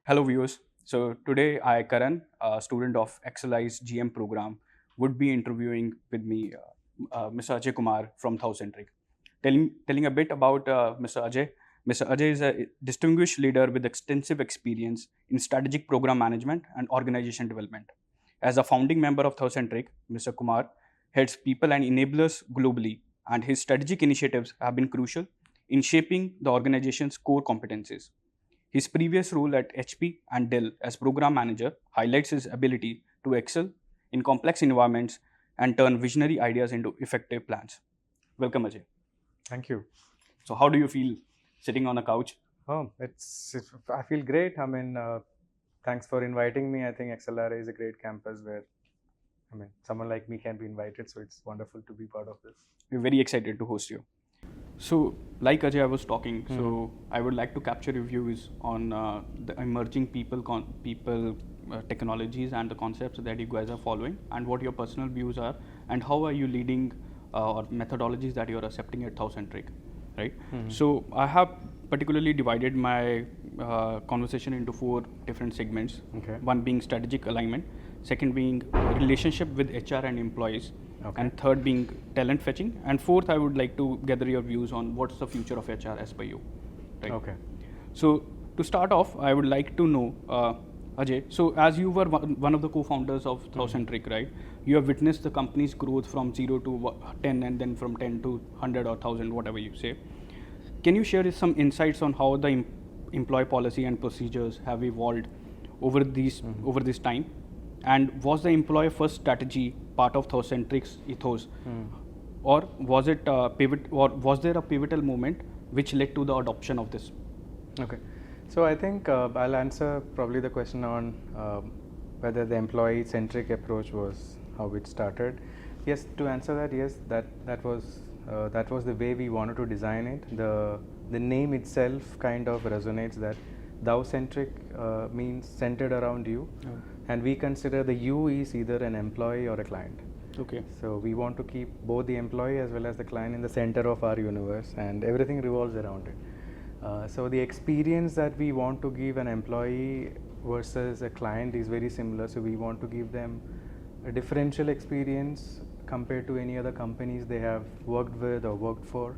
Hello viewers. So today I, Karan, a student of XLI's GM program, would be interviewing with me Mr. Ajay Kumar from Thoucentric. Telling a bit about Mr. Ajay. Mr. Ajay is a distinguished leader with extensive experience in strategic program management and organization development. As a founding member of Thoucentric, Mr. Kumar heads people and enablers globally, and his strategic initiatives have been crucial in shaping the organization's core competencies. His previous role at HP and Dell as program manager highlights his ability to excel in complex environments and turn visionary ideas into effective plans. Welcome, Ajay. Thank you. So, how do you feel sitting on a couch? I feel great. Thanks for inviting me. I think XLR is a great campus where, someone like me can be invited. So it's wonderful to be part of this. We're very excited to host you. So, like Ajay, I was talking. So, I would like to capture your views on the emerging people technologies and the concepts that you guys are following, and what your personal views are, and how are you leading or methodologies that you are accepting at Thoucentric, right? So, I have particularly divided my conversation into four different segments. Okay. One being strategic alignment, second being relationship with HR and employees, Okay. and third being talent fetching, and fourth I would like to gather your views on what's the future of HR as per you, right? Okay. So to start off, I would like to know, Ajay, so as you were one of the co-founders of Thoucentric, right? You have witnessed the company's growth from 0 to 10 and then from 10 to 100 or 1000, whatever you say. Can you share some insights on how the employee policy and procedures have evolved over this time? And was the employee first strategy part of Thoucentric's ethos, or was it a pivot, or was there a pivotal moment which led to the adoption of this? Okay. So I think I'll answer probably the question on whether the employee-centric approach was how it started. Yes, to answer that, yes, that was the way we wanted to design it. The name itself kind of resonates that thou-centric means centered around you, and we consider the you is either an employee or a client. Okay. So we want to keep both the employee as well as the client in the center of our universe, and everything revolves around it. So the experience that we want to give an employee versus a client is very similar. So we want to give them a differential experience compared to any other companies they have worked with or worked for,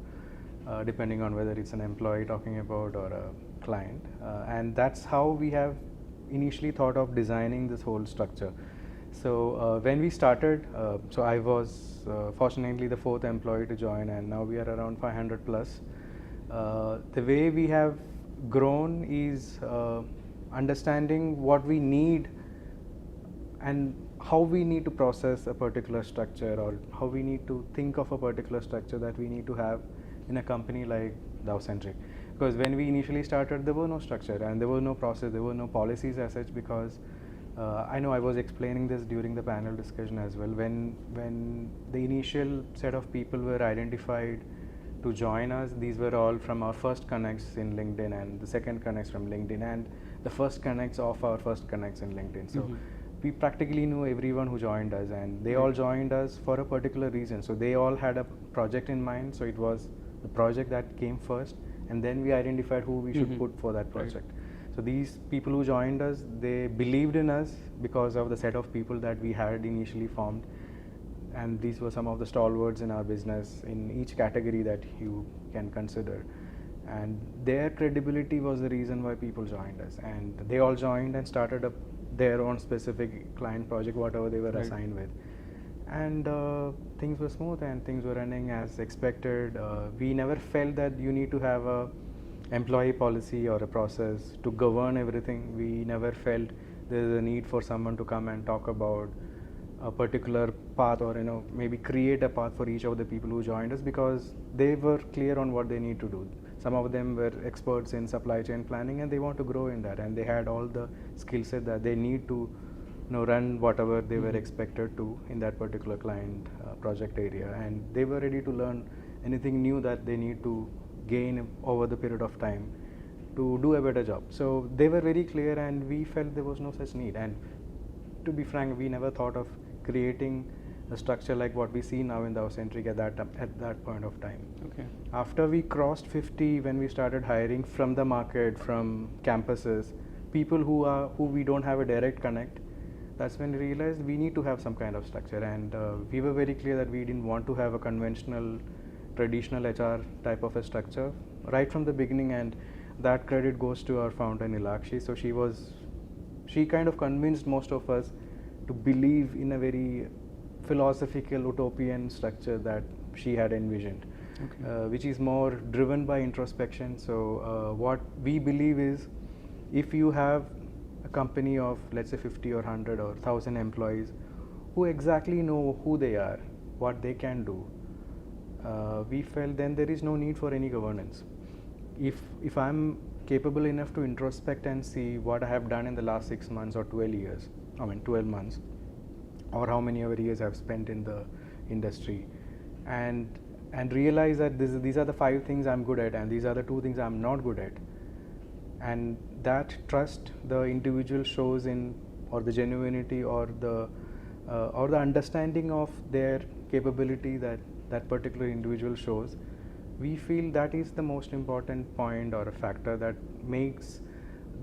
depending on whether it's an employee talking about or a client. And that's how we have initially thought of designing this whole structure. So when we started, so I was fortunately the fourth employee to join, and now we are around 500 plus. The way we have grown is understanding what we need and how we need to process a particular structure, or how we need to think of a particular structure that we need to have in a company like Thoucentric. Because when we initially started, there was no structure and there was no process, there were no policies as such, because I know I was explaining this during the panel discussion as well. When the initial set of people were identified to join us, these were all from our first connects in LinkedIn, and the second connects from LinkedIn, and the first connects of our first connects in LinkedIn. So we practically knew everyone who joined us, and they all joined us for a particular reason. So they all had a project in mind. So it was the project that came first, and then we identified who we should put for that project. So these people who joined us, they believed in us because of the set of people that we had initially formed, and these were some of the stalwarts in our business in each category that you can consider. And their credibility was the reason why people joined us, and they all joined and started up their own specific client project, whatever they were assigned with. And things were smooth and things were running as expected. We never felt that you need to have a employee policy or a process to govern everything. We never felt there is a need for someone to come and talk about a particular path, or maybe create a path for each of the people who joined us, because they were clear on what they need to do. Some of them were experts in supply chain planning, and they want to grow in that, and they had all the skill set that they need to run whatever they were expected to in that particular client project area, and they were ready to learn anything new that they need to gain over the period of time to do a better job. So they were very clear, and we felt there was no such need. And to be frank, we never thought of creating a structure like what we see now in Thoucentric at that point of time. Okay. After we crossed 50, when we started hiring from the market, from campuses, people who we don't have a direct connect. That's when we realized we need to have some kind of structure, and we were very clear that we didn't want to have a conventional, traditional HR type of a structure right from the beginning. And that credit goes to our founder Nilakshi. So she kind of convinced most of us to believe in a very philosophical utopian structure that she had envisioned, which is more driven by introspection. So what we believe is, if you have a company of, let's say, 50 or 100 or 1000 employees who exactly know who they are, what they can do, we felt then there is no need for any governance. If I'm capable enough to introspect and see what I have done in the last 6 months or 12 months, or how many other years I've spent in the industry, and realize that these are the 5 things I'm good at and these are the 2 things I'm not good at, and that trust the individual shows in, or the genuinity, or the understanding of their capability that particular individual shows, we feel that is the most important point or a factor that makes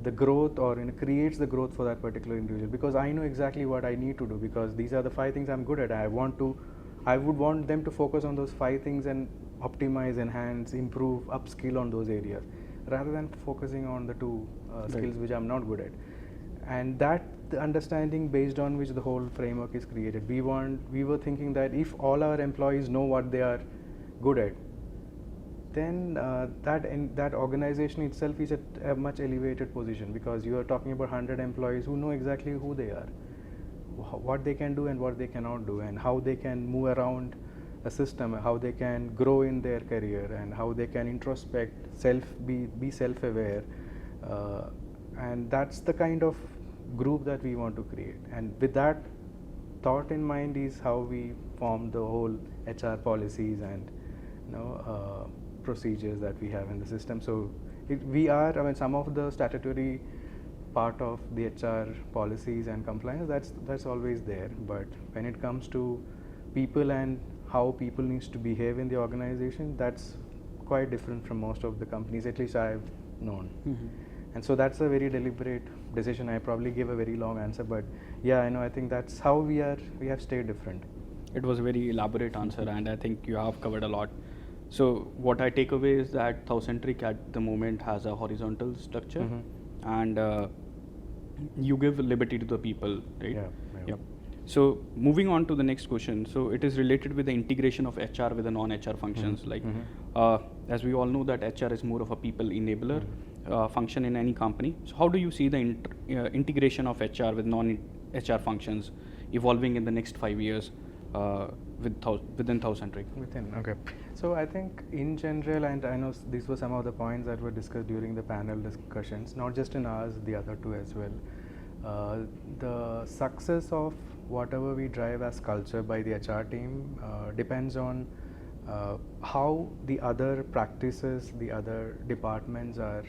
the growth, or creates the growth for that particular individual. Because I know exactly what I need to do, because these are the 5 things I'm good at. I would want them to focus on those 5 things and optimize, enhance, improve, upskill on those areas, rather than focusing on the 2 skills which I'm not good at. And that the understanding based on which the whole framework is created. We were thinking that if all our employees know what they are good at, then that organization itself is at a much elevated position, because you are talking about 100 employees who know exactly who they are, what they can do and what they cannot do, and how they can move around a system, how they can grow in their career, and how they can introspect, be self-aware, and that's the kind of group that we want to create. And with that thought in mind is how we form the whole HR policies and procedures that we have in the system. So some of the statutory part of the HR policies and compliance, that's always there, but when it comes to people and how people needs to behave in the organization, that's quite different from most of the companies, at least I've known. And so that's a very deliberate decision. I probably gave a very long answer, but yeah, I think that's how we have stayed different. It was a very elaborate answer, and I think you have covered a lot. So what I take away is that Thoucentric at the moment has a horizontal structure, and you give liberty to the people, right? Yeah. So moving on to the next question. So it is related with the integration of HR with the non-HR functions. As we all know that HR is more of a people enabler function in any company. So how do you see the integration of HR with non-HR functions evolving in the next 5 years within Thoucentric? Okay. So I think in general, and I know these were some of the points that were discussed during the panel discussions, not just in ours, the other 2 as well. The success of whatever we drive as culture by the HR team depends on how the other practices, the other departments are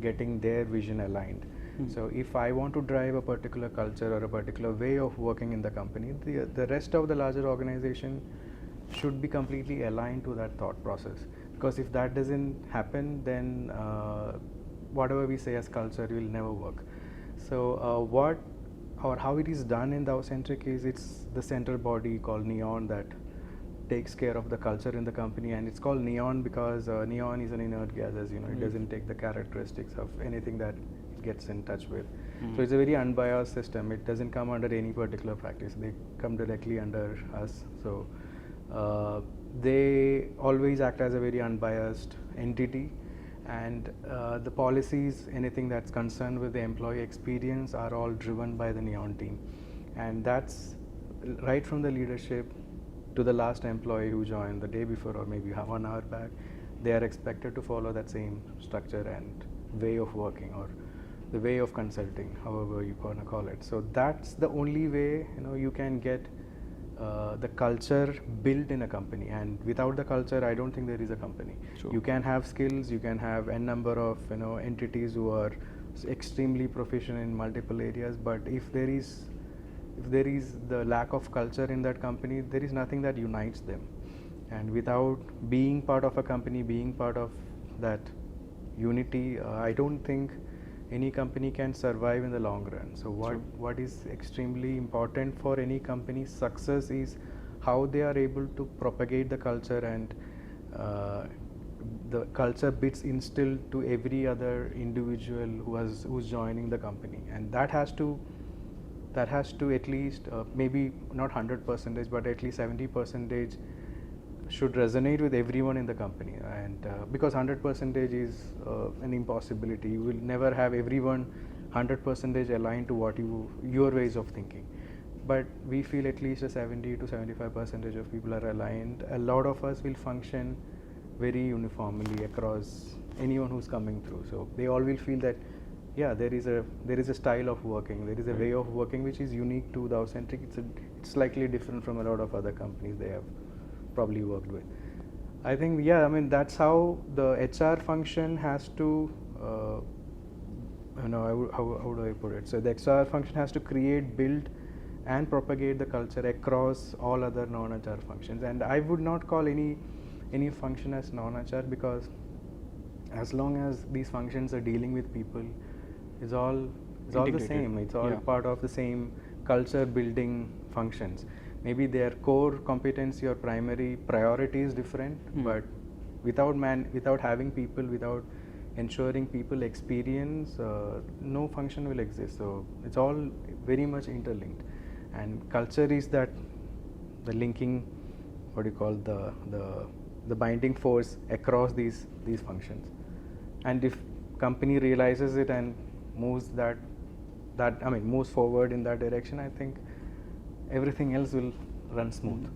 getting their vision aligned. So if I want to drive a particular culture or a particular way of working in the company, the rest of the larger organization should be completely aligned to that thought process. Because if that doesn't happen, then whatever we say as culture will never work. So how it is done in Thoucentric is, it's the center body called Neon that takes care of the culture in the company, and it's called Neon because neon is an inert gas, as you know. It doesn't take the characteristics of anything that it gets in touch with. So it's a very unbiased system. It doesn't come under any particular practice. They come directly under us. So they always act as a very unbiased entity, and the policies, anything that's concerned with the employee experience, are all driven by the Neon team. And that's right from the leadership to the last employee who joined the day before or maybe 1 hour back. They are expected to follow that same structure and way of working, or the way of consulting, however you want to call it. So that's the only way you can get the culture built in a company. And without the culture, I don't think there is a company. Sure. You can have skills, you can have n number of entities who are extremely proficient in multiple areas, but if there is the lack of culture in that company, there is nothing that unites them. And without being part of a company, being part of that unity, I don't think any company can survive in the long run. So what is extremely important for any company's success is how they are able to propagate the culture, and the culture bits instilled to every other individual who's joining the company, and that has to at least maybe not 100%, but at least 70% should resonate with everyone in the company. And because 100% is an impossibility, you will never have everyone 100% aligned to what your ways of thinking. But we feel at least a 70 to 75% of people are aligned. A lot of us will function very uniformly across anyone who's coming through. So they all will feel that there is a style of working, there is a way of working which is unique to Thoucentric. It's slightly different from a lot of other companies they have probably worked with. I think that's how the HR function has to how do I put it? So the HR function has to create, build, and propagate the culture across all other non-HR functions. And I would not call any function as non-HR, because as long as these functions are dealing with people, it's all the same. It's all part of the same culture building functions. Maybe their core competency or primary priority is different, but without having people, without ensuring people experience, no function will exist. So it's all very much interlinked, and culture is the linking, the binding force across these functions. And if company realizes it and moves moves forward in that direction, I think everything else will run smooth.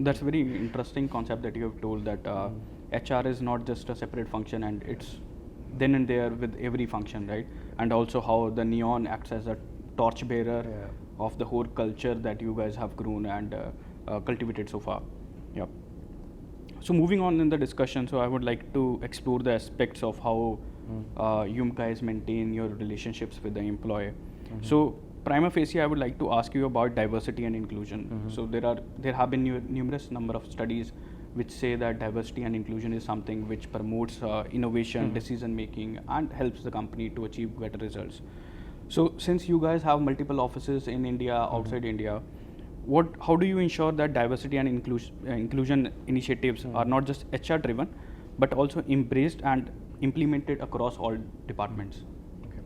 That's very interesting concept that you have told, that HR is not just a separate function, and it's then and there with every function, right? And also how the neon acts as a torchbearer of the whole culture that you guys have grown and cultivated so far. Yep. So moving on in the discussion, so I would like to explore the aspects of how you guys maintain your relationships with the employee. So prima facie, I would like to ask you about diversity and inclusion. So there have been numerous number of studies which say that diversity and inclusion is something which promotes innovation, decision making, and helps the company to achieve better results. So since you guys have multiple offices in India, outside India, how do you ensure that diversity and inclusion initiatives are not just HR driven, but also embraced and implemented across all departments? Okay.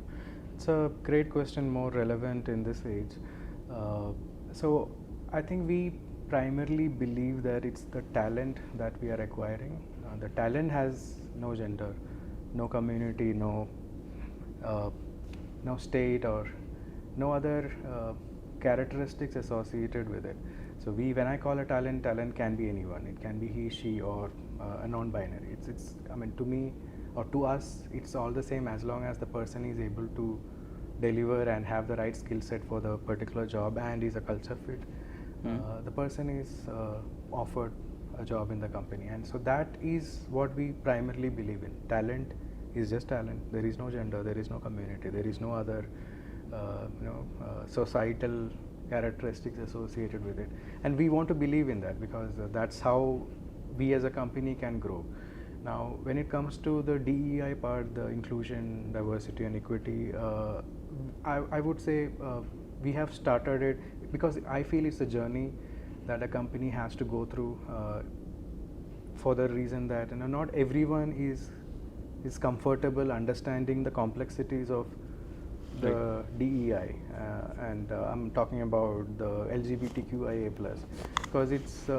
It's a great question, more relevant in this age. So I think we primarily believe that it's the talent that we are acquiring. The talent has no gender, no community, no state, or no other characteristics associated with it. So when I call a talent can be anyone. It can be he, she, or a non-binary. To me or to us, it's all the same, as long as the person is able to deliver and have the right skill set for the particular job and is a culture fit. The person is offered a job in the company, and so that is what we primarily believe in. Talent is just talent. There is no gender, there is no community, there is no other societal characteristics associated with it, and we want to believe in that, because that's how we as a company can grow. Now when it comes to the DEI part, the inclusion, diversity and equity, I would say we have started it because I feel it's a journey that a company has to go through, for the reason that not everyone is comfortable understanding the complexities of the DEI, and I'm talking about the LGBTQIA+, because it's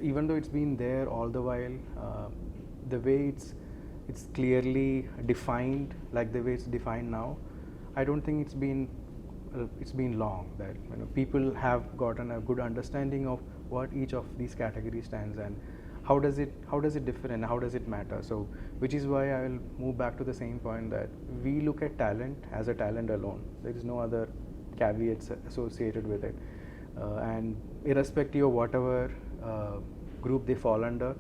even though it's been there all the while, the way it's clearly defined, like the way it's defined now, I don't think it's been long that people have gotten a good understanding of what each of these categories stands, and how does it differ and how does it matter. So which is why I will move back to the same point, that we look at talent as a talent alone. There is no other caveats associated with it, and irrespective of whatever group they fall under,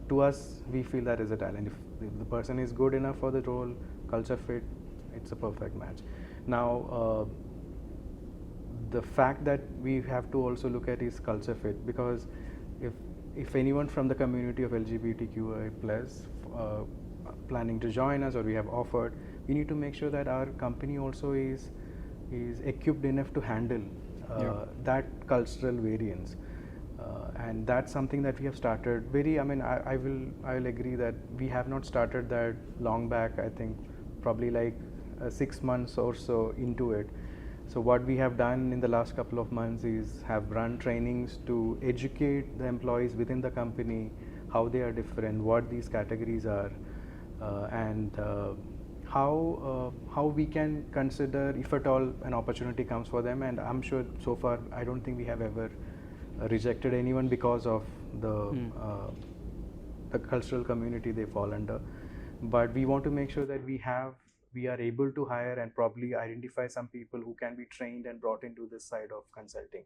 to us we feel that is a talent. If the person is good enough for the role, culture fit, it's a perfect match. Now the fact that we have to also look at is culture fit, because if anyone from the community of LGBTQI+, planning to join us or we have offered, we need to make sure that our company also is equipped enough to handle that cultural variance. And that's something that we have started very, I mean, I will agree that we have not started that long back. I think probably like 6 months or so into it. So what we have done in the last couple of months is have run trainings to educate the employees within the company how they are different, what these categories are, and how we can consider, if at all an opportunity comes for them. And I'm sure so far I don't think we have ever rejected anyone because of the cultural community they fall under. But we want to make sure that we are able to hire and probably identify some people who can be trained and brought into this side of consulting.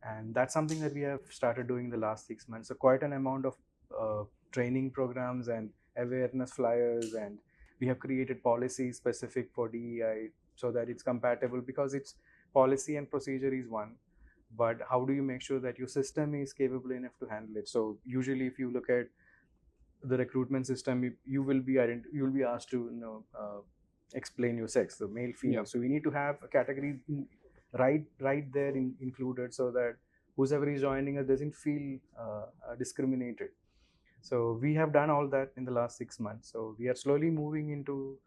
And that's something that we have started doing the last 6 months. So quite an amount of training programs and awareness flyers, and we have created policies specific for DEI so that it's compatible, because it's policy and procedure is one, but how do you make sure that your system is capable enough to handle it? So usually if you look at the recruitment system, you will be asked to explain your sex, the male, female. So we need to have a category right there included, so that whoever is joining us doesn't feel discriminated. So we have done all that in the last 6 months. So we are slowly moving into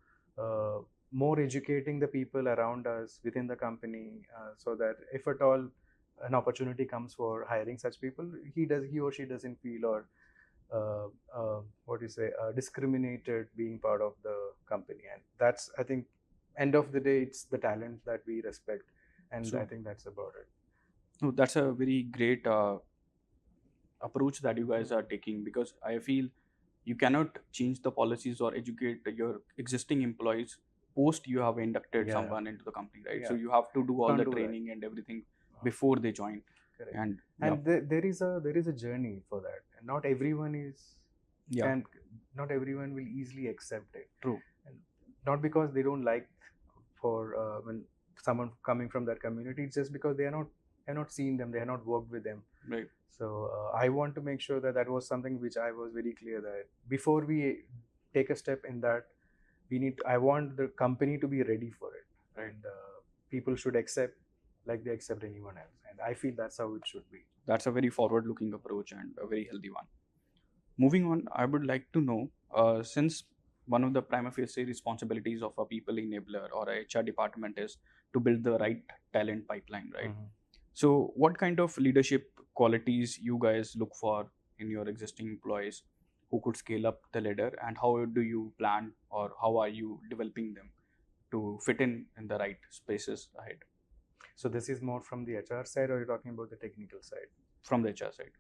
more educating the people around us within the company, so that if at all an opportunity comes for hiring such people, he or she doesn't feel or discriminated being part of the company. And that's, I think, end of the day, it's the talent that we respect, and I think that's about it. No, that's a very great approach that you guys are taking, because I feel you cannot change the policies or educate your existing employees post you have inducted someone into the company, right? So you have to do all the training and everything before they join. Correct. And there is a journey for that, and not everyone not everyone will easily accept it. True. And not because they don't like for when someone coming from that community, it's just because they have not seen them, they have not worked with them. Right. So I want to make sure that was something which I was very clear that before we take a step in that, I want the company to be ready for it, and people should accept like they accept anyone else, and I feel that's how it should be. That's a very forward-looking approach and a very healthy one. Moving on, I would like to know, since one of the prima facie responsibilities of a people enabler or a HR department is to build the right talent pipeline, right? So what kind of leadership qualities you guys look for in your existing employees who could scale up the ladder, and how do you plan, or how are you developing them to fit in the right spaces ahead? So this is more from the HR side, or you're talking about the technical side? From the HR side.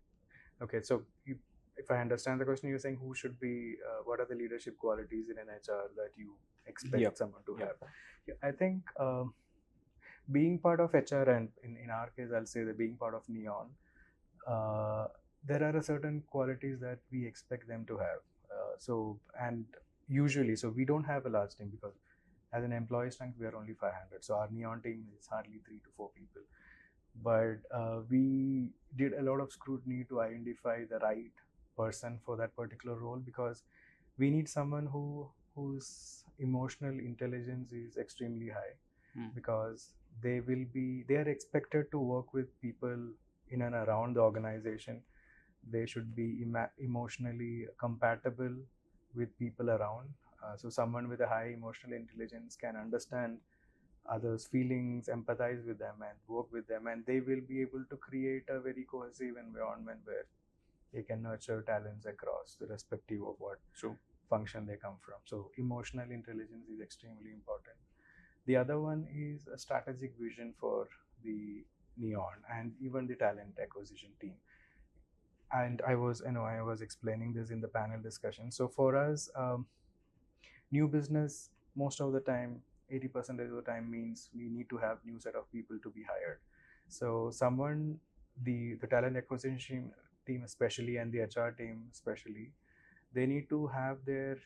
Okay, so if I understand the question, you're saying who should be, what are the leadership qualities in an HR that you expect someone to have? I think being part of HR, and in our case, I'll say that being part of Neon, there are certain qualities that we expect them to have. And usually, so we don't have a large team, because as an employee strength, we are only 500. So our Neon team is hardly 3 to 4 people. But we did a lot of scrutiny to identify the right person for that particular role, because we need someone whose emotional intelligence is extremely high, because they are expected to work with people in and around the organization. They should be emotionally compatible with people around. So someone with a high emotional intelligence can understand others' feelings, empathize with them, and work with them, and they will be able to create a very cohesive environment where they can nurture talents across, irrespective of what function they come from. So emotional intelligence is extremely important. The other one is a strategic vision for the Neon and even the talent acquisition team. And I was explaining this in the panel discussion. So for us, new business, most of the time, 80% of the time, means we need to have new set of people to be hired. So the talent acquisition team especially, and the HR team especially, they need to have their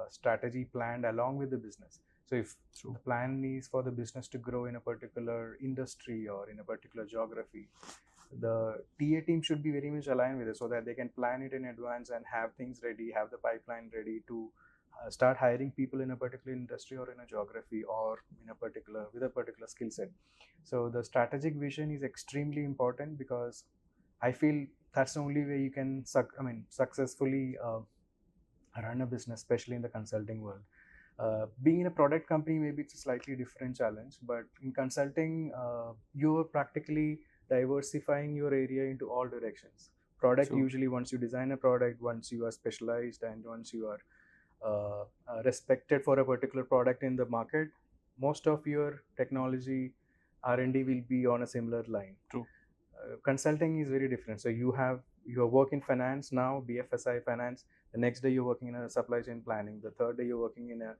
strategy planned along with the business. So if the plan is for the business to grow in a particular industry or in a particular geography, the TA team should be very much aligned with it, so that they can plan it in advance and have things ready, have the pipeline ready to start hiring people in a particular industry or in a geography or in a particular with a particular skill set. So the strategic vision is extremely important, because I feel that's the only way you can successfully run a business, especially in the consulting world. Being in a product company, maybe it's a slightly different challenge, but in consulting, you're practically diversifying your area into all directions. Product, So usually once you design a product, once you are specialized and once you are respected for a particular product in the market, most of your technology R&D will be on a similar line. true. Consulting is very different. So you work in finance now, BFSI finance. The next day you're working in a supply chain planning. The third day you're working in a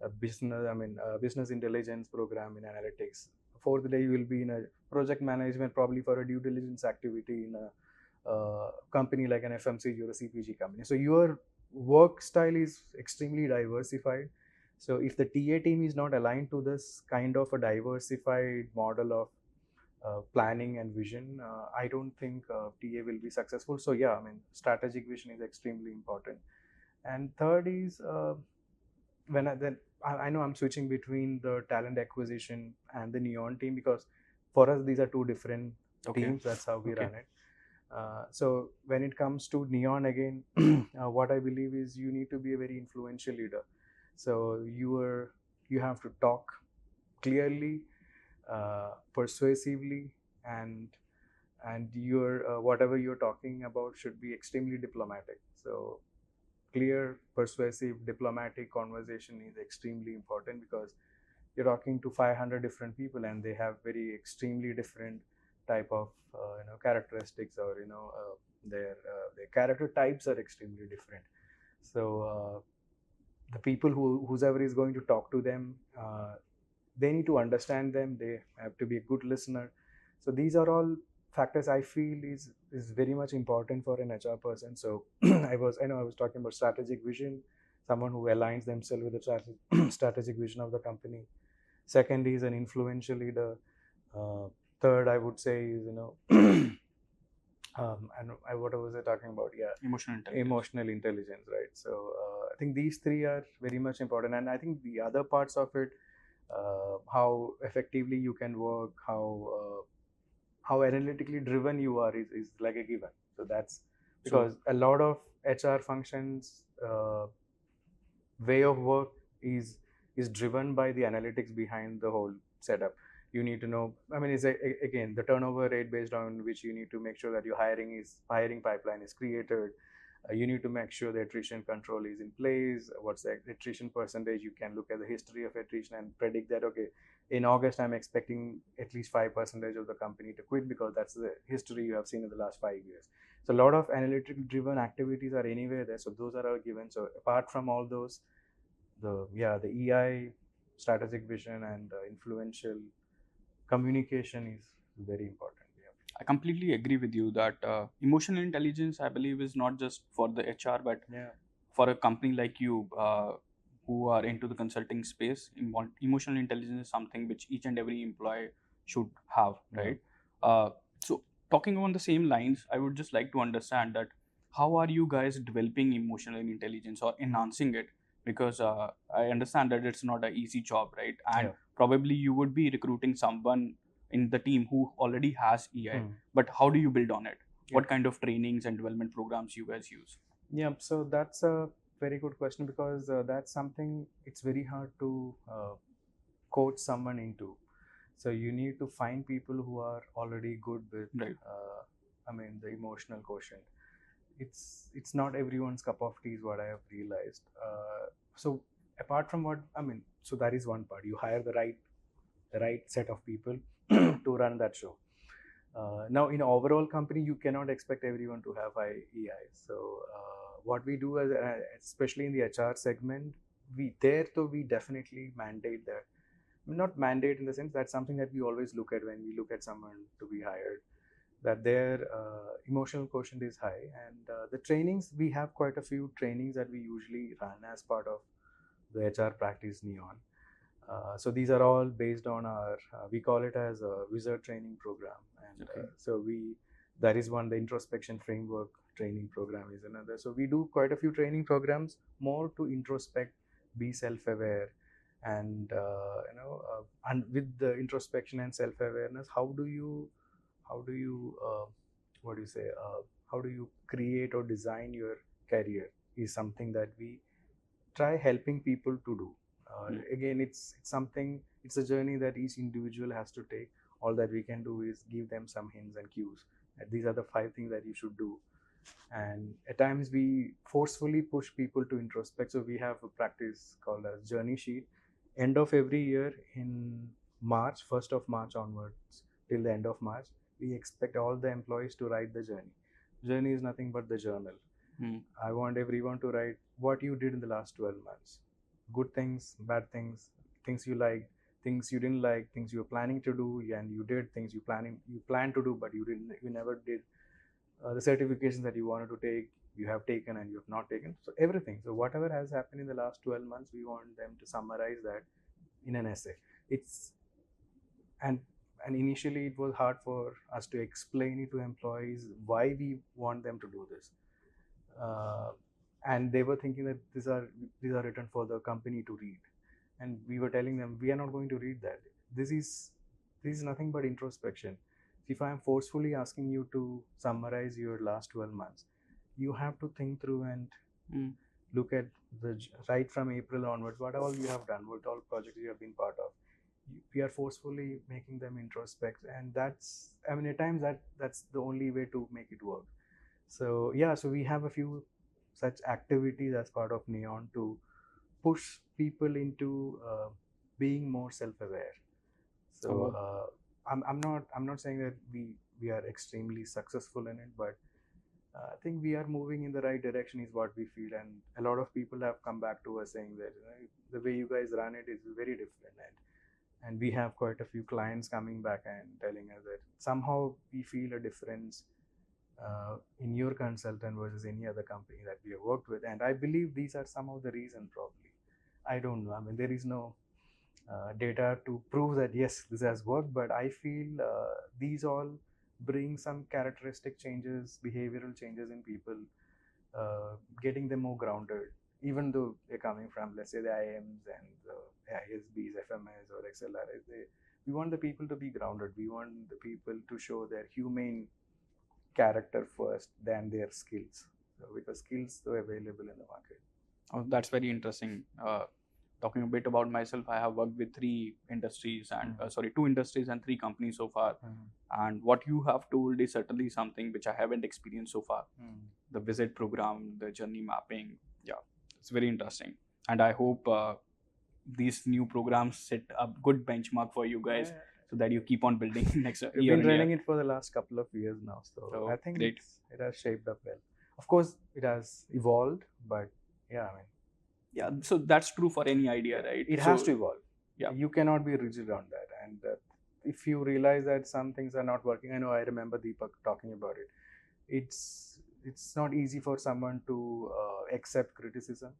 business intelligence program in analytics. Fourth day you will be in a project management, probably for a due diligence activity in a company like an FMCG or a CPG company. So your work style is extremely diversified. So if the TA team is not aligned to this kind of a diversified model of planning and vision, I don't think TA will be successful. So yeah, I mean, strategic vision is extremely important. And third is I know I'm switching between the talent acquisition and the Neon team, because for us these are two different Okay. teams. That's how we Okay. run it. So when it comes to Neon again, what I believe is you need to be a very influential leader. So you have to talk clearly, persuasively, and your whatever you're talking about should be extremely diplomatic. So clear, persuasive, diplomatic conversation is extremely important, because you're talking to 500 different people and they have very extremely different type of characteristics, or their character types are extremely different. So the people whoever is going to talk to them, they need to understand them. They have to be a good listener. So these are all factors I feel is very much important for an HR person. So I was talking about strategic vision, someone who aligns themselves with the strategic vision of the company. Second is an influential leader. Third, I would say is what was I talking about? Yeah, emotional intelligence, right? So I think these three are very much important, and I think the other parts of it, how effectively you can work, how analytically driven you are is like a given. So that's because a lot of HR functions way of work is driven by the analytics behind the whole setup. You need to know, I mean, again the turnover rate based on which you need to make sure that your hiring pipeline is created. You need to make sure the attrition control is in place. What's the attrition percentage? You can look at the history of attrition and predict that, okay, in August I'm expecting at least 5% of the company to quit, because that's the history you have seen in the last 5 years. So a lot of analytical driven activities are anywhere there. So those are our given. So apart from all those, the EI, strategic vision, and influential communication is very important. I completely agree with you that emotional intelligence, I believe, is not just for the HR, but for a company like you who are into the consulting space. Emotional intelligence is something which each and every employee should have, right? So, talking on the same lines, I would just like to understand that how are you guys developing emotional intelligence or enhancing it? Because I understand that it's not an easy job, right? And probably you would be recruiting someone in the team who already has EI, but how do you build on it? What kind of trainings and development programs you guys use? Yeah, so that's a very good question, because that's something it's very hard to coach someone into. So you need to find people who are already good with, the emotional quotient. It's not everyone's cup of tea, is what I have realized. So apart from so that is one part. You hire the right set of people to run that show. Now, in an overall company, you cannot expect everyone to have high EI. So what we do, especially in the HR segment, we definitely mandate that. Not mandate in the sense that's something that we always look at when we look at someone to be hired, that their emotional quotient is high. And the trainings, we have quite a few trainings that we usually run as part of the HR practice Neon. So these are all based on our, we call it as a wizard training program. And so that is one, the introspection framework training program is another. So we do quite a few training programs more to introspect be self-aware, and and with the introspection and self-awareness, how do you what do you say how do you create or design your career is something that we try helping people to do. Again, it's something, it's a journey that each individual has to take. All that we can do is give them some hints and cues that these are the 5 things that you should do. And at times we forcefully push people to introspect. So we have a practice called as journey sheet. End of every year in March, 1st of March onwards till the end of March, we expect all the employees to write the journey. Journey is nothing but the journal. I want everyone to write what you did in the last 12 months. Good things, bad things, things you liked, things you didn't like, things you were planning to do and you did, things you planned to do but you never did. The certifications that you wanted to take, you have taken and you have not taken. So everything. So whatever has happened in the last 12 months, we want them to summarize that in an essay. It's and and initially it was hard for us to explain it to employees why we want them to do this. And they were thinking that these are written for the company to read, and we were telling them we are not going to read that. This is nothing but introspection. If I am forcefully asking you to summarize your last 12 months, you have to think through and look at right from April onwards, what all you have done, what all projects you have been part of. We are forcefully making them introspect, and that's, I mean, at times that's the only way to make it work. So yeah, so we have a few such activities as part of Neon to push people into being more self-aware. So I'm not saying that we are extremely successful in it, but I think we are moving in the right direction is what we feel. And a lot of people have come back to us saying that the way you guys run it is very different, and we have quite a few clients coming back and telling us that somehow we feel a difference in your consultant versus any other company that we have worked with. And I believe these are some of the reasons. Probably, I don't know, I mean, there is no data to prove that yes, this has worked, but I feel these all bring some characteristic changes, behavioral changes in people, getting them more grounded, even though they're coming from, let's say, the IMs and the ISBs, FMS or XLRs. We want the people to be grounded. We want the people to show their humane character first than their skills. So because skills are available in the market. Oh, that's very interesting. Talking a bit about myself, I have worked with 3 industries and 2 industries and 3 companies so far. And what you have told is certainly something which I haven't experienced so far. The visit program, the journey mapping, yeah, it's very interesting. And I hope these new programs set a good benchmark for you guys, so that you keep on building next year. We've been running it for the last couple of years now, so I think great. It has shaped up well. Of course, it has evolved, but yeah, I mean, yeah, so that's true for any idea, right? It has to evolve. Yeah, you cannot be rigid on that. And if you realize that some things are not working, I know, I remember Deepak talking about it. It's not easy for someone to accept criticism.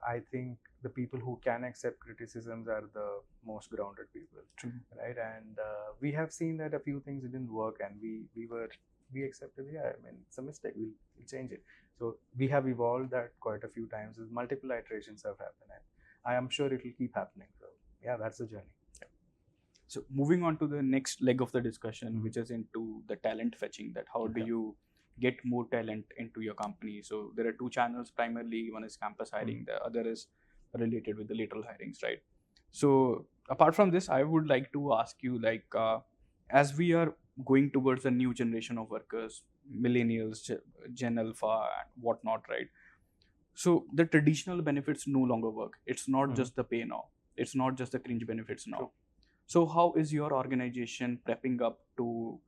I think the people who can accept criticisms are the most grounded people. True. Right? And we have seen that a few things didn't work, and we accepted. Yeah, I mean, it's a mistake. We'll change it. So we have evolved that quite a few times. Multiple iterations have happened, and I am sure it will keep happening. So yeah, that's the journey. Yeah. So moving on to the next leg of the discussion, which is into the talent fetching. That how do you get more talent into your company? So there are 2 channels primarily. One is campus hiring, the other is related with the lateral hirings, right? So apart from this, I would like to ask you, like, as we are going towards a new generation of workers, millennials, Gen Alpha and whatnot, right? So the traditional benefits no longer work. It's not just the pay now. It's not just the cringe benefits now. True. So how is your organization prepping up to,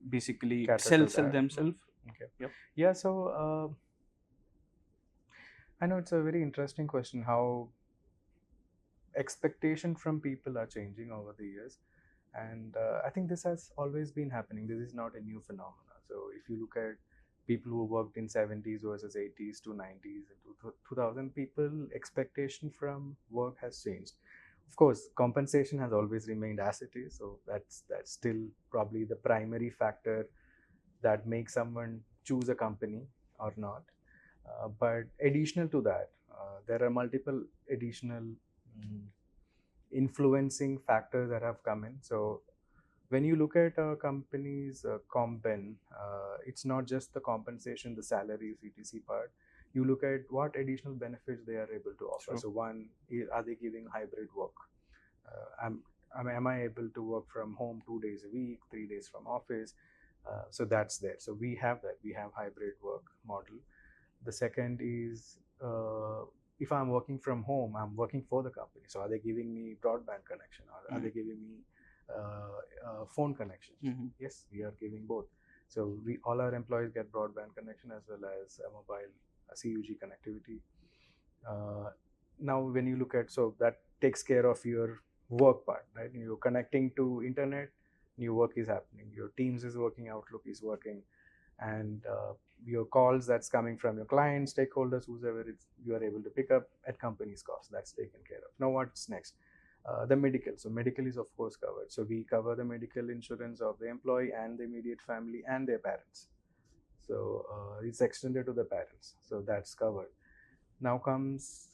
basically sell themselves? Okay. Yep. Yeah. So I know it's a very interesting question. How expectation from people are changing over the years, and I think this has always been happening. This is not a new phenomenon. So if you look at people who worked in 70s versus 80s to 90s and 2000, people expectation from work has changed. Of course, compensation has always remained as it is, so that's still probably the primary factor that makes someone choose a company or not. But additional to that, there are multiple additional influencing factors that have come in. So when you look at a company's compen, it's not just the compensation, the salaries, etc. part. You look at what additional benefits they are able to offer. True. So one, are they giving hybrid work? Am I able to work from home 2 days a week, 3 days from office? So that's there. So we have that. We have hybrid work model. The second is, if I'm working from home, I'm working for the company. So are they giving me broadband connection, or are they giving me phone connection? Yes, we are giving both. So we all our employees get broadband connection as well as a mobile CUG connectivity. Now when you look at, so that takes care of your work part, right? You're connecting to internet, new work is happening, your Teams is working, Outlook is working, and your calls that's coming from your clients, stakeholders, whoever it's, you are able to pick up at company's cost. That's taken care of. Now what's next? The medical. So medical is of course covered. So we cover the medical insurance of the employee and the immediate family and their parents. So it's extended to the parents. So that's covered. Now comes,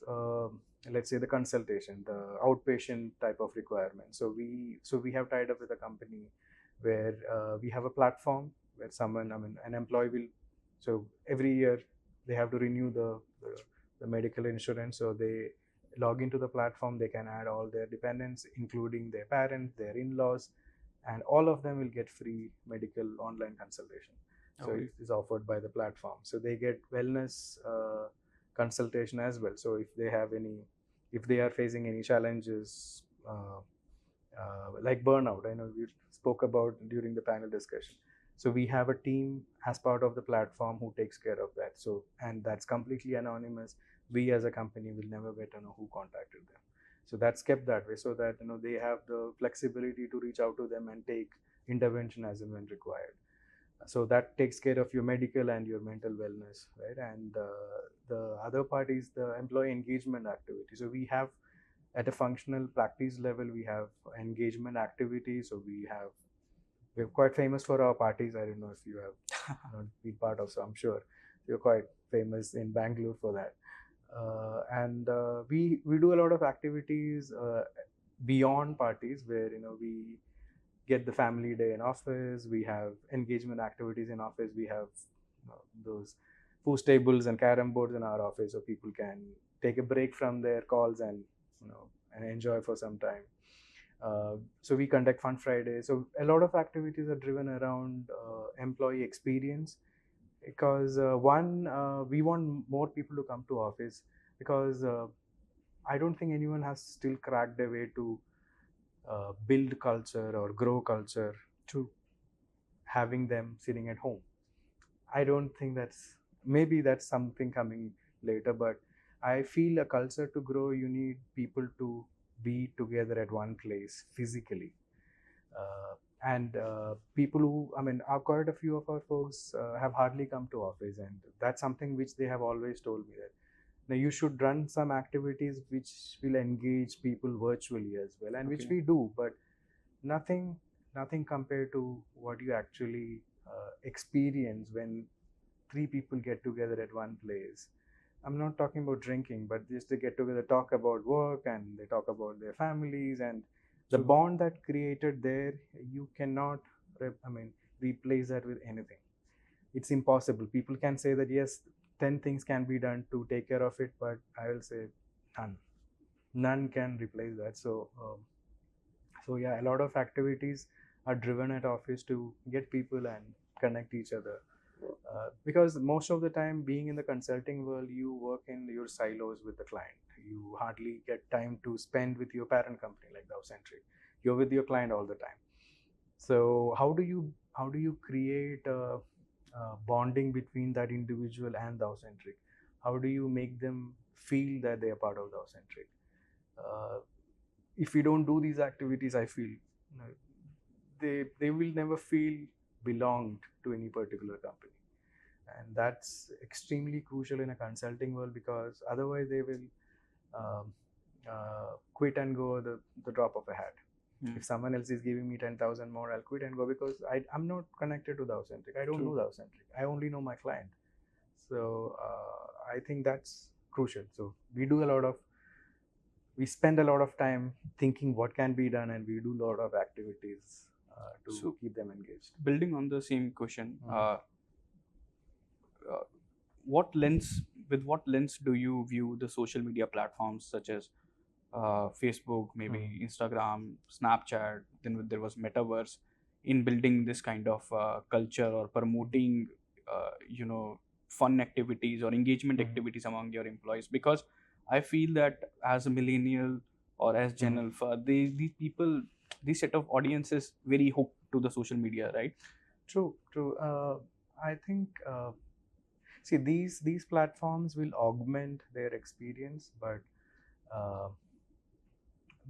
let's say, the consultation, the outpatient type of requirement. So we have tied up with a company where we have a platform where someone, an employee will, so every year they have to renew the medical insurance. So they log into the platform, they can add all their dependents, including their parents, their in-laws, and all of them will get free medical online consultation. So it is offered by the platform. So they get wellness consultation as well. So if they are facing any challenges, like burnout, I know we spoke about during the panel discussion. So we have a team as part of the platform who takes care of that. So, and that's completely anonymous. We as a company will never get to know who contacted them. So that's kept that way, so that they have the flexibility to reach out to them and take intervention as and when required. So that takes care of your medical and your mental wellness, right? And the other part is the employee engagement activity. So we have, at a functional practice level, we have engagement activities. So we're quite famous for our parties. I don't know if you have been part of, so I'm sure you're quite famous in Bangalore for that. And we do a lot of activities beyond parties, where we get the family day in office. We have engagement activities in office. We have those food tables and carom boards in our office, so people can take a break from their calls and and enjoy for some time. So we conduct fun Fridays. So a lot of activities are driven around employee experience, because we want more people to come to office, because I don't think anyone has still cracked their way to build culture or grow culture to having them sitting at home. I don't think maybe that's something coming later, but I feel a culture to grow, you need people to be together at one place physically. And people who, quite a few of our folks have hardly come to office, and that's something which they have always told me, that now you should run some activities which will engage people virtually as well, and which we do, but nothing compared to what you actually experience when three people get together at one place. I'm not talking about drinking, but just they get together, talk about work, and they talk about their families, and the bond that created there, you cannot replace that with anything. It's impossible. People can say that yes, 10 things can be done to take care of it, but I will say none can replace that. So yeah, a lot of activities are driven at office to get people and connect each other. Because most of the time, being in the consulting world, you work in your silos with the client. You hardly get time to spend with your parent company like Thoucentric. You're with your client all the time. So how do you create a bonding between that individual and Thoucentric? How do you make them feel that they are part of Thoucentric? If we don't do these activities, I feel they will never feel belonged to any particular company. And that's extremely crucial in a consulting world, because otherwise they will quit and go the drop of a hat. If someone else is giving me 10,000 more, I'll quit and go, because I'm not connected to Thoucentric. I don't know Thoucentric. I only know my client. So I think that's crucial. So we spend a lot of time thinking what can be done, and we do a lot of activities to So keep them engaged. building on the same question, Mm. uh, what lens with what lens do you view the social media platforms such as Facebook, maybe Mm. Instagram, Snapchat, then there was Metaverse, in building this kind of culture or promoting, fun activities or engagement Mm. activities among your employees? Because I feel that as a millennial or as Gen Mm. Alpha, these people, this set of audience is very hooked to the social media, right? True, true. I think see these platforms will augment their experience, but uh,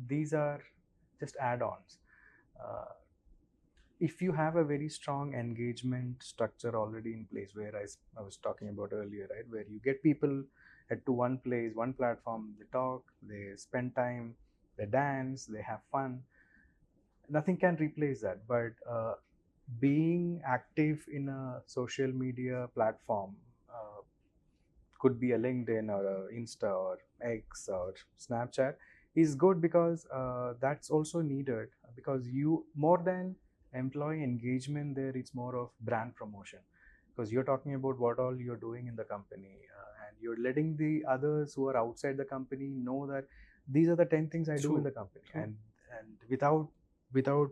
these are just add-ons. Uh, if you have a very strong engagement structure already in place, where I was talking about earlier, right, where you get people at to one place, one platform, they talk, they spend time, they dance, they have fun, nothing can replace that. But being active in a social media platform, could be a LinkedIn or a Insta or X or Snapchat, is good, because that's also needed, because you, more than employee engagement there, it's more of brand promotion, because you're talking about what all you're doing in the company, and you're letting the others who are outside the company know that these are the 10 things I do in True, the company. true. And without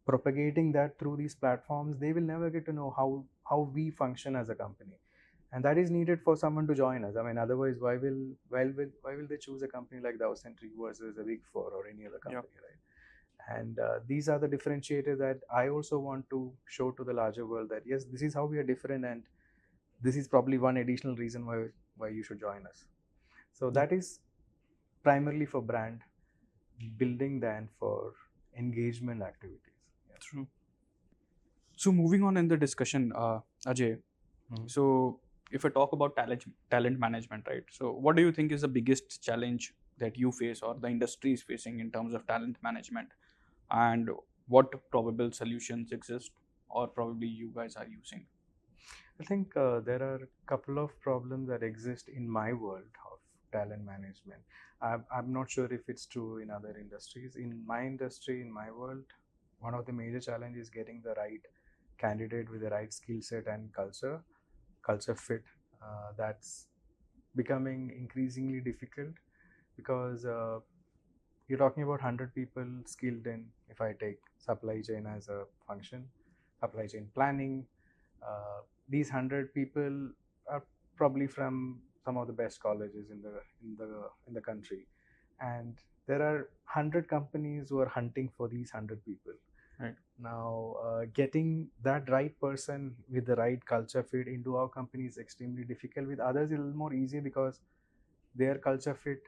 propagating that through these platforms, they will never get to know how we function as a company, and that is needed for someone to join us. I mean, otherwise, why will they choose a company like Thoucentric versus a Big Four or any other Yeah, company, right? And these are the differentiators that I also want to show to the larger world, that yes, this is how we are different, and this is probably one additional reason why you should join us. So yeah, that is primarily for brand building than for engagement activities. Yeah. true. So moving on in the discussion, Ajay. Mhm. So if I talk about talent management, right? So what do you think is the biggest challenge that you face or the industry is facing in terms of talent management, and what probable solutions exist or probably you guys are using? I think there are a couple of problems that exist in my world of talent management. I'm not sure if it's true in other industries. In my industry, in my world, one of the major challenges is getting the right candidate with the right skill set and culture fit. That's becoming increasingly difficult, because you're talking about 100 people skilled in, if I take supply chain as a function, supply chain planning, these 100 people are probably from some of the best colleges in the country, and there are 100 companies who are hunting for these 100 people. Right. Now, getting that right person with the right culture fit into our company is extremely difficult. With others, it's a little more easy, because their culture fit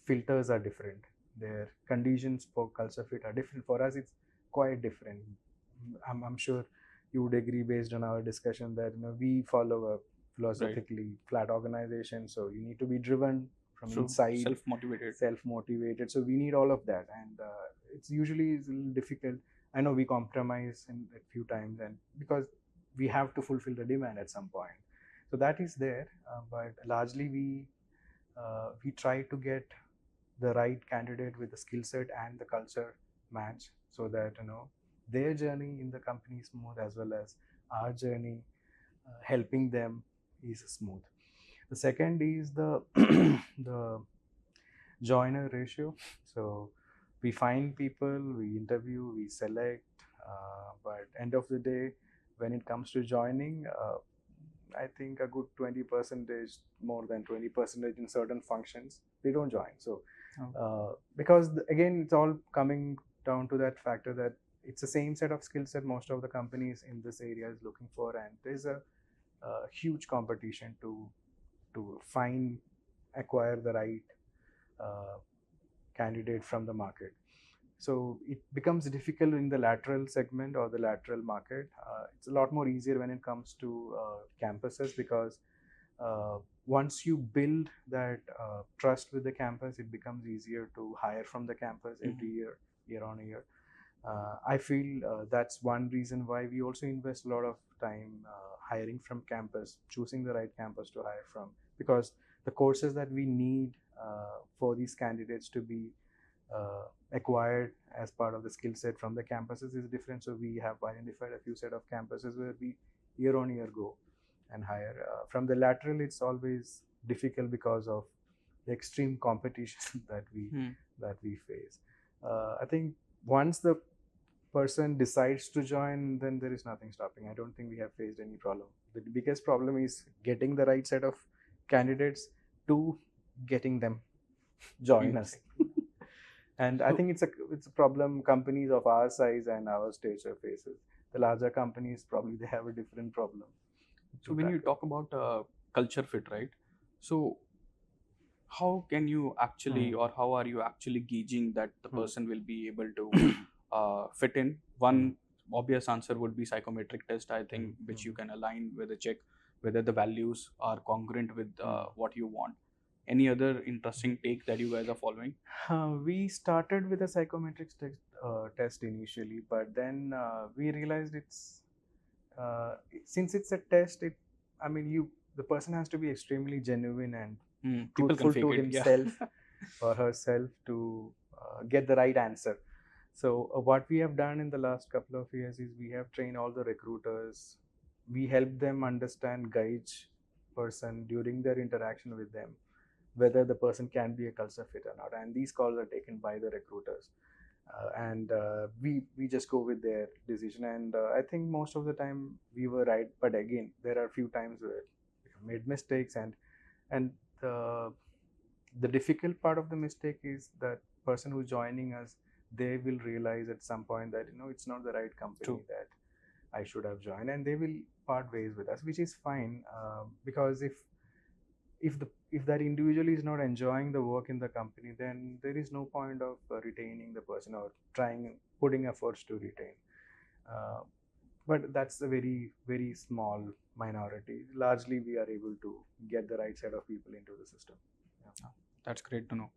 filters are different. Their conditions for culture fit are different. For us, it's quite different. I'm sure you would agree, based on our discussion, that we follow a Right. philosophically flat organization. So you need to be driven from So inside, self-motivated. self-motivated. So we need all of that, and it's a little difficult. I know we compromise in a few times, and because we have to fulfill the demand at some point. So that is there, but largely we try to get the right candidate with the skill set and the culture match, so that their journey in the company is smooth, as well as our journey helping them is smooth. The second is the the joiner ratio. So we find people, we interview, we select, but end of the day, when it comes to joining, I think a good 20 percentage, more than 20 percentage in certain functions, they don't join. So because again, it's all coming down to that factor, that it's the same set of skill set most of the companies in this area is looking for, and there's a huge competition to find, acquire the right uh, candidate from the market. So it becomes difficult in the lateral segment or the lateral market. It's a lot more easier when it comes to campuses, because once you build that trust with the campus, it becomes easier to hire from the campus every year, year on year. I feel that's one reason why we also invest a lot of time hiring from campus, choosing the right campus to hire from, because the courses that we need for these candidates to be acquired as part of the skill set from the campuses is different. So we have identified a few set of campuses where we year on year go and hire. From the lateral, it's always difficult because of the extreme competition that we face. I think once the person decides to join, then there is nothing stopping. I don't think we have faced any problem. The biggest problem is getting the right set of candidates to getting them join us. And I think it's a problem companies of our size and our stature faces. The larger companies probably they have a different problem. So when you talk about culture fit, right? So how can you actually, or how are you actually gauging that the person will be able to fit in? One obvious answer would be psychometric test, I think, which you can align with a check whether the values are congruent with what you want. Any other interesting take that you guys are following? We started with a psychometric test initially, but then we realized since it's a test, I mean, the person has to be extremely genuine and truthful to himself or herself to get the right answer. So what we have done in the last couple of years is we have trained all the recruiters. We help them understand, gauge person during their interaction with them, whether the person can be a culture fit or not. And these calls are taken by the recruiters. And we just go with their decision. And I think most of the time we were right. But again, there are a few times where we made mistakes. And the difficult part of the mistake is that person who's joining us, they will realize at some point that it's not the right company that I should have joined, and they will part ways with us, which is fine, because if that individual is not enjoying the work in the company, then there is no point of retaining the person or putting efforts to retain. But that's a very, very small minority. Largely, we are able to get the right set of people into the system. Yeah. That's great to know.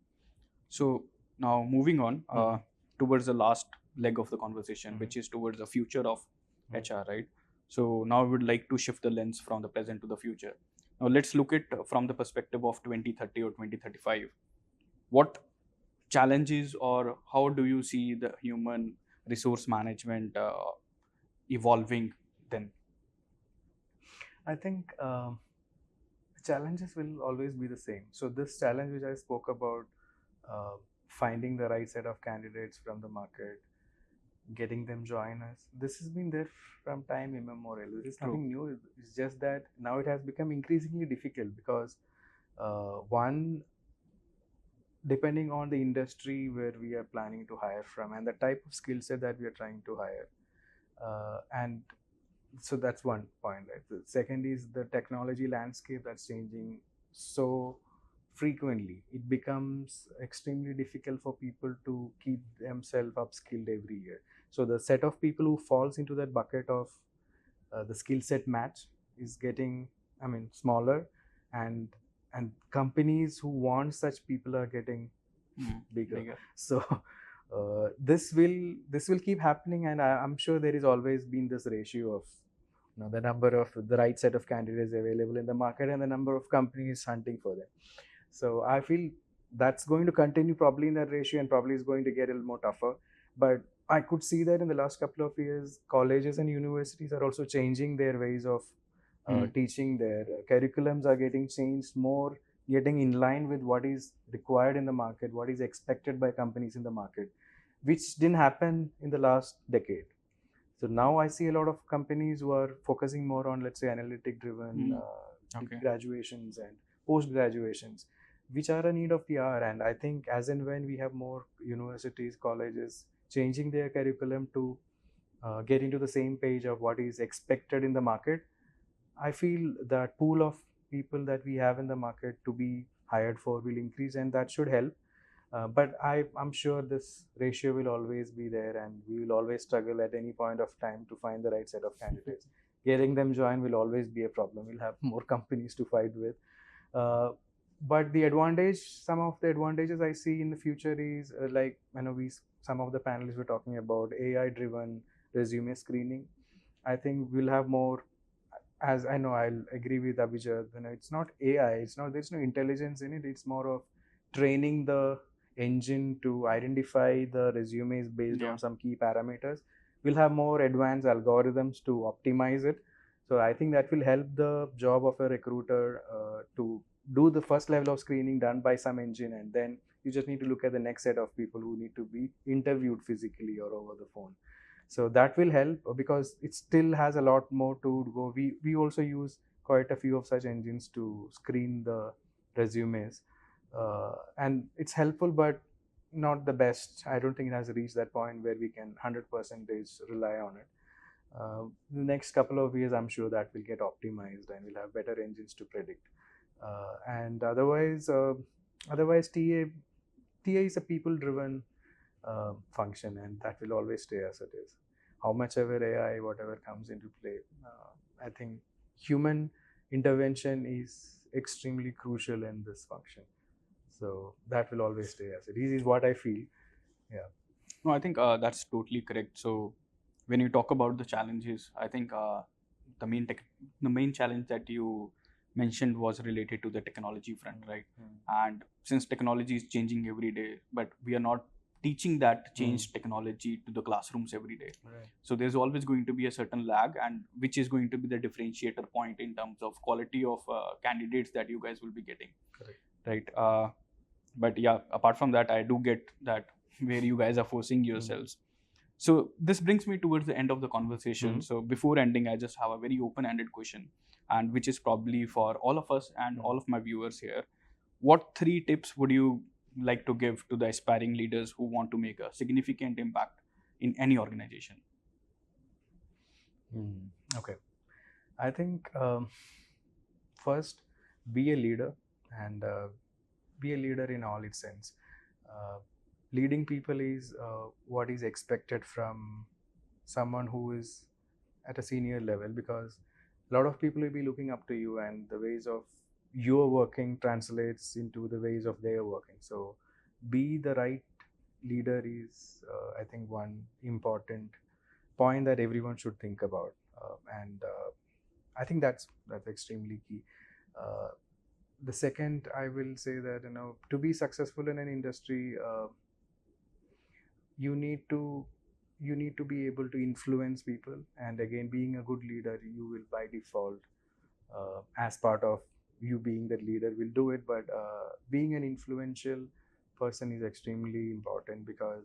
So now moving on towards the last leg of the conversation, which is towards the future of HR, right? So now we would like to shift the lens from the present to the future. Now let's look at from the perspective of 2030 or 2035. What challenges or how do you see the human resource management evolving then? I think challenges will always be the same. So this challenge which I spoke about, finding the right set of candidates from the market, getting them join us, this has been there from time immemorial. This is nothing new. It's just that now it has become increasingly difficult because one, depending on the industry where we are planning to hire from and the type of skill set that we are trying to hire, and so that's one point, right? The second is the technology landscape that's changing so frequently. It becomes extremely difficult for people to keep themselves upskilled every year. So the set of people who falls into that bucket of the skill set match is getting, smaller, and companies who want such people are getting bigger. So this will keep happening, and I'm sure there is always been this ratio of the number of the right set of candidates available in the market and the number of companies hunting for them. So I feel that's going to continue probably in that ratio, and probably is going to get a little more tougher. But I could see that in the last couple of years, colleges and universities are also changing their ways of teaching. Their curriculums are getting changed more, getting in line with what is required in the market, what is expected by companies in the market, which didn't happen in the last decade. So now I see a lot of companies who are focusing more on, let's say, analytic driven graduations and post graduations, which are a need of the hour. And I think as and when we have more universities, colleges changing their curriculum to get into the same page of what is expected in the market, I feel that pool of people that we have in the market to be hired for will increase, and that should help. But I'm sure this ratio will always be there, and we will always struggle at any point of time to find the right set of candidates. Getting them join will always be a problem. We'll have more companies to fight with. But some of the advantages I see in the future is like, some of the panelists were talking about AI driven resume screening. I think we'll have more, as I know, I'll agree with Abhijat, it's not AI, there's no intelligence in it. It's more of training the engine to identify the resumes based Yeah. on some key parameters. We'll have more advanced algorithms to optimize it. So I think that will help the job of a recruiter to do the first level of screening done by some engine, and then you just need to look at the next set of people who need to be interviewed physically or over the phone. So that will help, because it still has a lot more to go. We also use quite a few of such engines to screen the resumes, and it's helpful, but not the best. I don't think it has reached that point where we can 100% rely on it. The next couple of years, I'm sure that will get optimized and we'll have better engines to predict. And otherwise, TA is a people-driven function, and that will always stay as it is. How much ever AI, whatever comes into play, I think human intervention is extremely crucial in this function. So that will always stay as it is what I feel. Yeah. No, I think that's totally correct. So when you talk about the challenges, I think the the main challenge that you mentioned was related to the technology front, right? And since technology is changing every day, but we are not teaching that changed technology to the classrooms every day. Right. So there's always going to be a certain lag, and which is going to be the differentiator point in terms of quality of candidates that you guys will be getting. Correct. Right. But yeah, apart from that, I do get that where you guys are forcing yourselves. So this brings me towards the end of the conversation. So before ending, I just have a very open-ended question, and which is probably for all of us and all of my viewers here. What 3 tips would you like to give to the aspiring leaders who want to make a significant impact in any organization? Okay. I think first, be a leader, and be a leader in all its sense. Leading people is what is expected from someone who is at a senior level, because a lot of people will be looking up to you, and the ways of your working translates into the ways of their working. So be the right leader is, I think, one important point that everyone should think about. And I think that's extremely key. Uh, the second, I will say that, to be successful in an industry, you need to be able to influence people. And again, being a good leader, you will by default, as part of you being the leader, will do it. But being an influential person is extremely important, because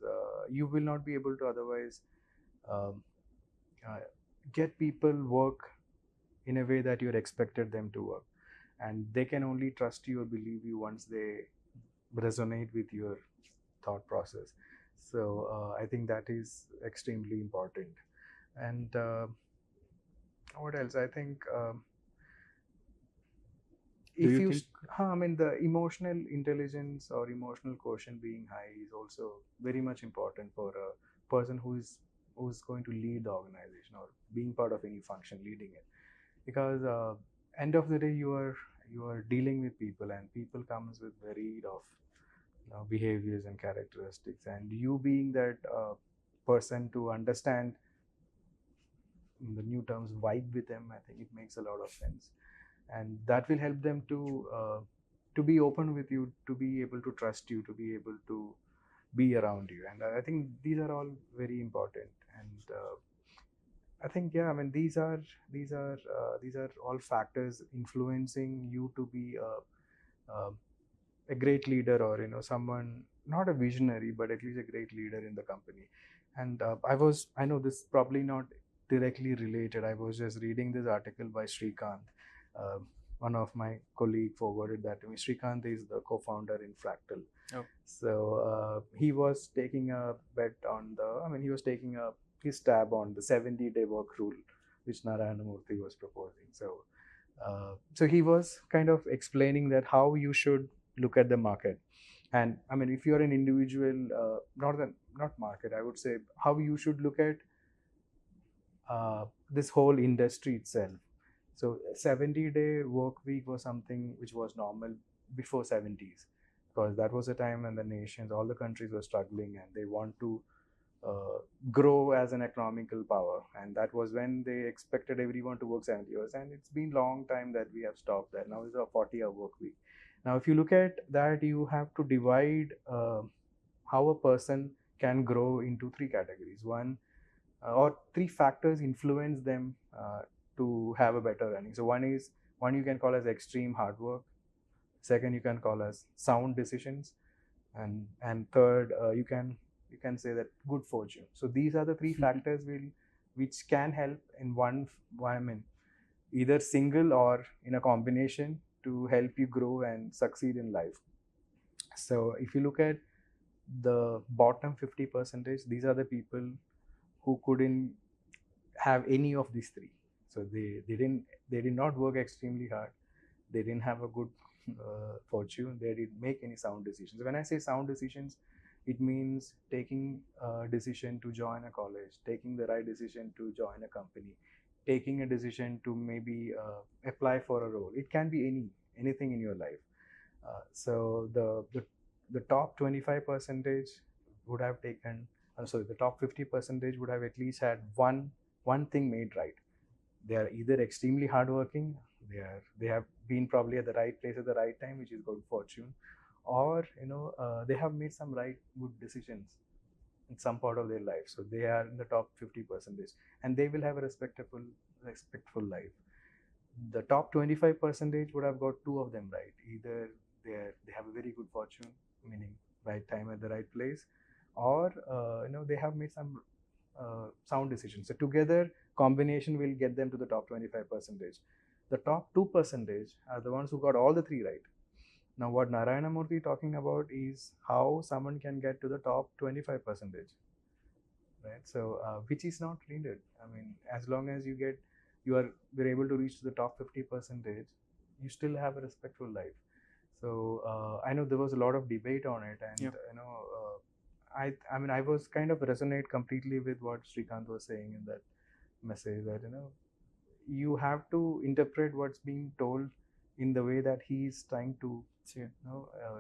you will not be able to otherwise um, uh, get people work in a way that you're expected them to work, and they can only trust you or believe you once they resonate with your thought process. So I think that is extremely important. And what else? I think Do if you you think? I mean, the emotional intelligence or emotional quotient being high is also very much important for a person who's going to lead the organization, or being part of any function, leading it. Because end of the day, you are dealing with people, and people comes with varied of behaviors and characteristics, and you being that person to understand, in the new terms, vibe with them, I think it makes a lot of sense. And that will help them to be open with you, to be able to trust you, to be able to be around you. And I think these are all very important. And I think, yeah, I mean, these are all factors influencing you to be a great leader, or someone, not a visionary, but at least a great leader in the company. And I know this probably not directly related. I was just reading this article by Srikanth. uh, One of my colleague forwarded that to me. Srikanth is the co-founder in Fractal. Oh. So he was taking a bet on he was taking his stab on the 70-day work rule, which Narayana Murthy was proposing. So he was kind of explaining that how you should look at the market. And I mean, if you're an individual, not market, I would say how you should look at this whole industry itself. So 70-day work week was something which was normal before 70s, because that was a time when the nations, all the countries were struggling and they want to grow as an economical power, and that was when they expected everyone to work 70 hours. And it's been long time that we have stopped that. Now it's a 40-hour work week. Now if you look at that, you have to divide how a person can grow into three categories. One or three factors influence them to have a better earning. So one you can call as extreme hard work. Second, you can call as sound decisions, and third, you can say that good fortune. So these are the three factors which can help in I mean, either single or in a combination to help you grow and succeed in life. So if you look at the bottom 50%, these are the people who couldn't have any of these three. So they did not work extremely hard. They didn't have a good fortune. They didn't make any sound decisions. When I say sound decisions, it means taking a decision to join a college, taking the right decision to join a company, taking a decision to maybe apply for a role. It can be anything in your life. So the top 25% would have taken. Sorry, the top 50% would have at least had one thing made right. They are either extremely hardworking, they have been probably at the right place at the right time, which is good fortune, or they have made some good decisions in some part of their life. So they are in the top 50%, and they will have a respectful life. The top 25% would have got two of them right. Either they have a very good fortune, meaning right time at the right place, or they have made some sound decisions. So together, combination will get them to the top 25%. The top 2% are the ones who got all the three right. Now, what Narayana Murthy is talking about is how someone can get to the top 25%, right? So, which is not needed. I mean, as long as we're able to reach to the top 50%, you still have a respectful life. So, I know there was a lot of debate on it, and I mean, I was kind of resonate completely with what Srikanth was saying in that message, that you have to interpret what's being told in the way that he's trying to say.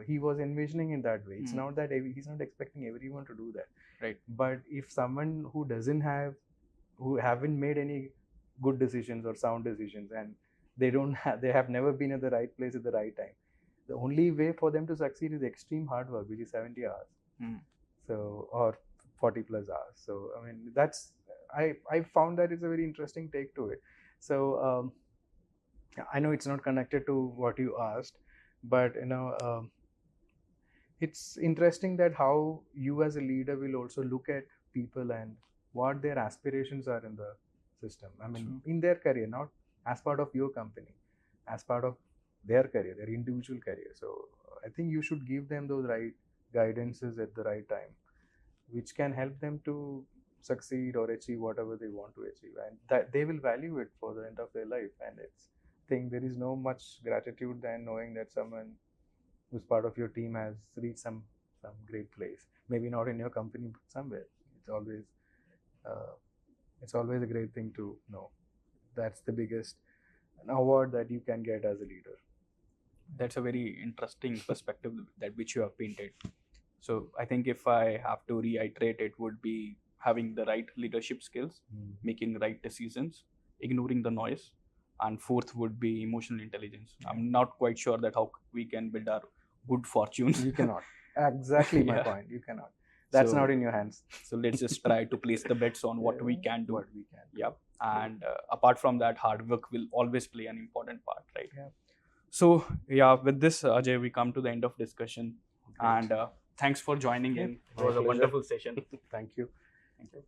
He was envisioning in that way. It's not that he's not expecting everyone to do that, right? But if someone who haven't made any good decisions or sound decisions, and they have never been at the right place at the right time, the only way for them to succeed is extreme hard work, which is 70 hours. So, or 40 plus hours. So, I mean, I found that it's a very interesting take to it. So, I know it's not connected to what you asked, but it's interesting that how you as a leader will also look at people and what their aspirations are in the system. I mean, in their career, not as part of your company, as part of their career, their individual career. So, I think you should give them those right guidances at the right time, which can help them to succeed or achieve whatever they want to achieve, and that they will value it for the end of their life. And I think there is no much gratitude than knowing that someone who's part of your team has reached some great place. Maybe not in your company, but somewhere. It's always a great thing to know. That's the biggest award that you can get as a leader. That's a very interesting perspective that which you have painted. So I think if I have to reiterate, it would be having the right leadership skills, making right decisions, ignoring the noise, and fourth would be emotional intelligence. I'm not quite sure that how we can build our good fortunes. You cannot. Exactly my point. You cannot. That's not in your hands. So let's just try to place the bets on what we can do. What we can. Yep. And apart from that, hard work will always play an important part, right? Yeah. So yeah, with this, Ajay, we come to the end of discussion. Great. And thanks for joining in. It was a wonderful session. Thank you. Thank you.